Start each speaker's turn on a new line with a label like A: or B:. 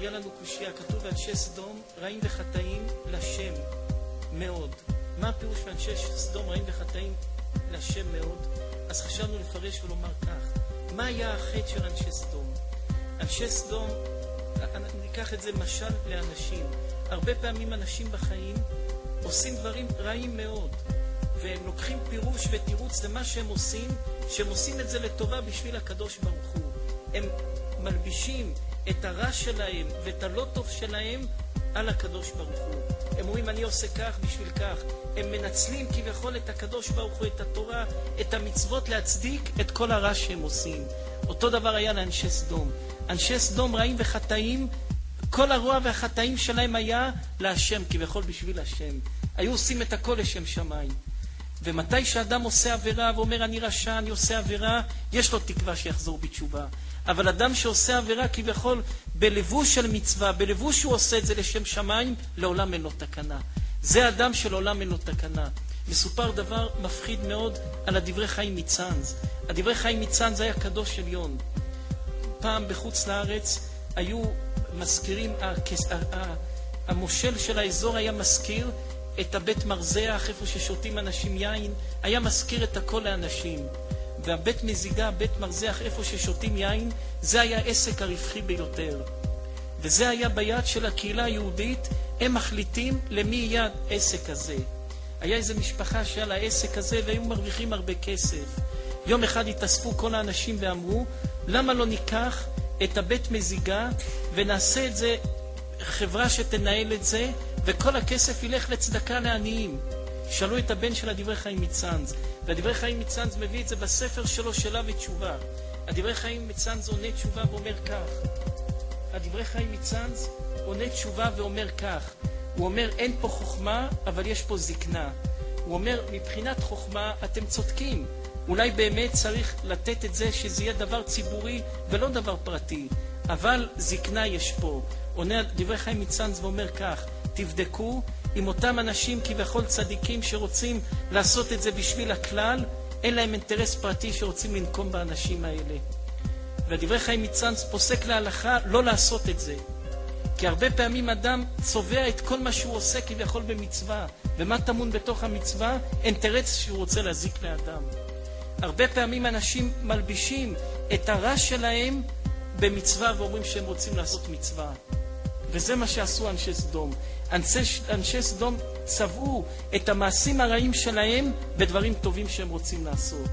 A: היה לנו קושיה, כתוב אנשי סדום רעים וחטאים לשם מאוד. מה הפירוש ואנשי סדום רעים וחטאים לשם מאוד? אז חשבנו לפרש ולומר כך, מה היה החטא של אנשי סדום? אנשי סדום, ניקח את זה משל לאנשים. הרבה פעמים אנשים בחיים עושים דברים רעים מאוד, והם לוקחים פירוש ותירוץ למה שהם עושים את זה לטובה בשביל הקדוש ברוך הוא. הם מלבישים את הרע שלהם ואת הלא טוב שלהם על הקדוש ברוך הוא. הם אומרים אני עושה כך בשביל כך. הם מנצלים כביכול את הקדוש ברוך הוא, את התורה, את המצוות, להצדיק את כל הרע שהם עושים. אותו דבר היה לאנשי סדום. אנשי סדום רעים וחטאים, כל הרוע והחטאים שלהם היה להשם, כביכול בשביל השם. היו עושים את הכל לשם שמיים. ומתי שאדם עושה עבירה ואומר אני רשע, אני עושה עבירה, יש לו תקווה שיחזור בתשובה. אבל אדם שעושה עבירה כביכול בלבוש של מצווה, בלבוש שהוא עושה את זה לשם שמיים, לעולם אין לו תקנה. זה אדם שלעולם אין לו תקנה. מסופר דבר מפחיד מאוד על הדברי חיים מצאנז. הדברי חיים מצאנז היה קדוש עליון. פעם בחוץ לארץ היו מזכירים, המושל של האזור היה מזכיר את הבית מרזח, איפה ששותים אנשים יין, היה מזכיר את הכל לאנשים. והבית מזיגה, בית מרזח, איפה ששותים יין, זה היה עסק הרווחי ביותר. וזה היה ביד של הקהילה היהודית, הם מחליטים למי יהיה העסק הזה. היה איזו משפחה שהיה לה העסק הזה והיו מרוויחים הרבה כסף. יום אחד התאספו כל האנשים ואמרו, למה לא ניקח את הבית מזיגה ונעשה את זה חברה שתנהל את זה, וכל הכסף ילך לצדקה לעניים. שאלו את הבן של הדברי חיים מצאנז, והדברי חיים מצאנז מביא את זה בספר שלו שאלה ותשובה. הדברי חיים מצאנז עונה תשובה ואומר כך. הדברי חיים מצאנז עונה תשובה ואומר כך. הוא אומר אין פה חוכמה אבל יש פה זקנה. הוא אומר מבחינת חוכמה אתם צודקים. אולי באמת צריך לתת את זה שזה יהיה דבר ציבורי ולא דבר פרטי. אבל זקנה יש פה. עונה דברי חיים מצאנז ואומר כך. תבדקו עם אותם אנשים כביכול צדיקים שרוצים לעשות את זה בשביל הכלל, אין להם אינטרס פרטי שרוצים לנקום באנשים האלה. והדברי חיים מצאנז פוסק להלכה לא לעשות את זה. כי הרבה פעמים אדם צובע את כל מה שהוא עושה כביכול במצווה. ומה טמון בתוך המצווה? אינטרס שהוא רוצה להזיק לאדם. הרבה פעמים אנשים מלבישים את הרע שלהם במצווה ואומרים שהם רוצים לעשות מצווה. וזה מה שעשו אנשי סדום. אנשי סדום צבעו את המעשים הרעים שלהם בדברים טובים שהם רוצים לעשות.